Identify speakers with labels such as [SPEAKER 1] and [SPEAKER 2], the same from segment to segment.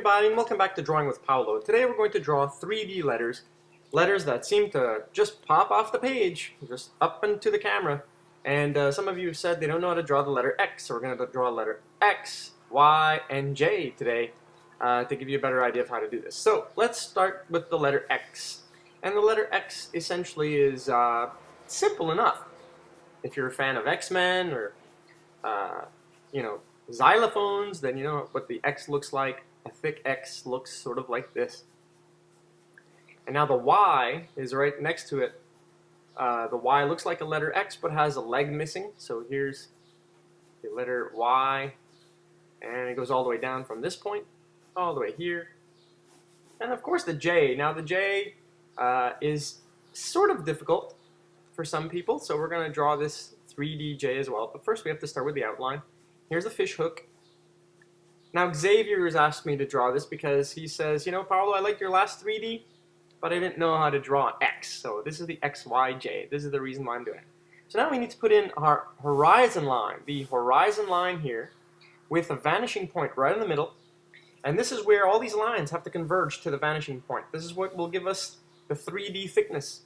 [SPEAKER 1] everybody, and welcome back to Drawing with Paolo. Today we're going to draw 3D letters. Letters that seem to just pop off the page, just up into the camera. And some of you have said they don't know how to draw the letter X, so we're going to draw letter X, Y, and J today to give you a better idea of how to do this. So let's start with the letter X. And the letter X essentially is simple enough. If you're a fan of X-Men or, xylophones, then you know what the X looks like. A thick X looks sort of like this. And now the Y is right next to it. The Y looks like a letter X but has a leg missing. So here's the letter Y. And it goes all the way down from this point, all the way here. And of course the J. Now the J is sort of difficult for some people. So we're going to draw this 3D J as well. But first we have to start with the outline. Here's a fish hook. Now Xavier has asked me to draw this because he says, you know, Paolo, I like your last 3D, but I didn't know how to draw an X. So this is the XYJ. This is the reason why I'm doing it. So now we need to put in our horizon line, the horizon line here, with a vanishing point right in the middle. And this is where all these lines have to converge to the vanishing point. This is what will give us the 3D thickness.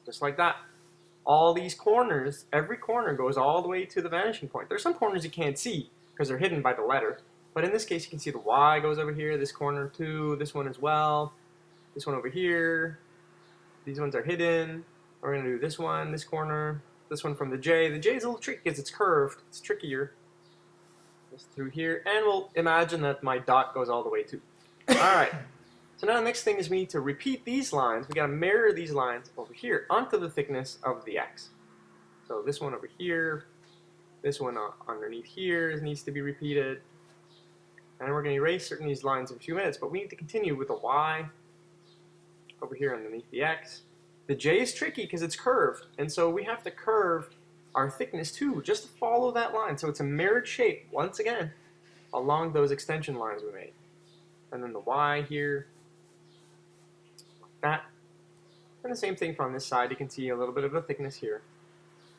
[SPEAKER 1] Just like that. All these corners, every corner goes all the way to the vanishing point. There's some corners you can't see because they're hidden by the letter. But in this case, you can see the Y goes over here, this corner too, this one as well, this one over here. These ones are hidden. We're going to do this one, this corner, this one from the J. The J is a little tricky because it's curved. It's trickier. Just through here. And we'll imagine that my dot goes all the way too. All right. So now the next thing is we need to repeat these lines. We got to mirror these lines over here onto the thickness of the X. So this one over here, this one underneath here needs to be repeated. And we're going to erase certain of these lines in a few minutes, but we need to continue with the Y over here underneath the X. The J is tricky because it's curved, and so we have to curve our thickness too, just to follow that line. So it's a mirrored shape, once again, along those extension lines we made. And then the Y here. That. And the same thing from this side. You can see a little bit of the thickness here.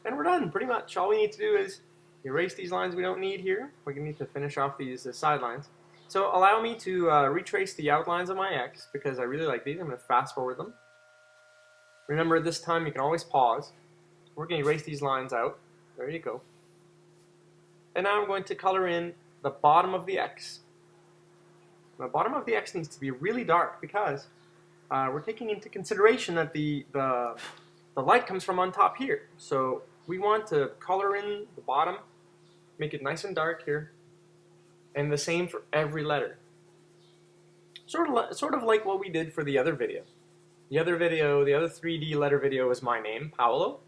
[SPEAKER 1] And we're done, pretty much. All we need to do is erase these lines we don't need here. We need to finish off these side lines. So allow me to retrace the outlines of my X, because I really like these. I'm going to fast forward them. Remember, this time you can always pause. We're going to erase these lines out. There you go. And now I'm going to color in the bottom of the X. The bottom of the X needs to be really dark because we're taking into consideration that the light comes from on top here. So we want to color in the bottom, make it nice and dark here, and the same for every letter. Sort of like what we did for the other video. The other 3D letter video is my name, Paolo,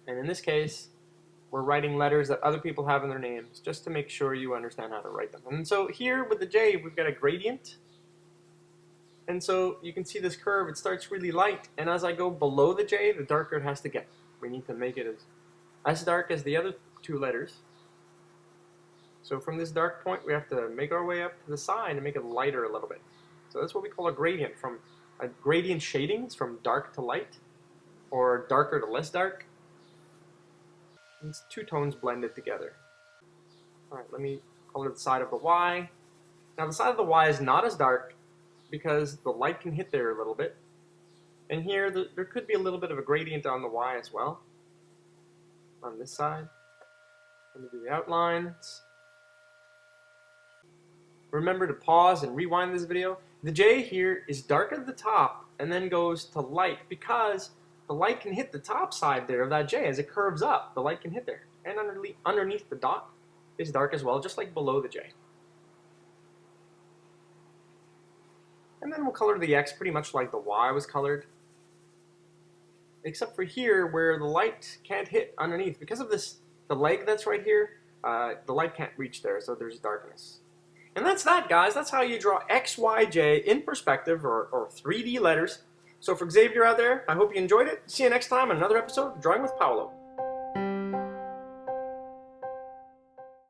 [SPEAKER 1] and in this case, we're writing letters that other people have in their names just to make sure you understand how to write them. And so here with the J, we've got a gradient. And so you can see this curve, it starts really light, and as I go below the J, the darker it has to get. We need to make it as dark as the other two letters. So from this dark point, we have to make our way up to the side and make it lighter a little bit. So that's what we call a gradient. From a gradient shadings from dark to light, or darker to less dark. It's two tones blended together. All right, let me color the side of the Y. Now the side of the Y is not as dark, because the light can hit there a little bit. And here, there could be a little bit of a gradient on the Y as well. On this side. Let me do the outlines. Remember to pause and rewind this video. The J here is dark at the top and then goes to light because the light can hit the top side there of that J. As it curves up, the light can hit there. And underneath the dot is dark as well, just like below the J. And then we'll color the X pretty much like the Y was colored. Except for here where the light can't hit underneath. Because of this, the leg that's right here, the light can't reach there, so there's darkness. And that's that, guys. That's how you draw X, Y, J in perspective, or 3D letters. So for Xavier out there, I hope you enjoyed it. See you next time on another episode of Drawing with Paolo.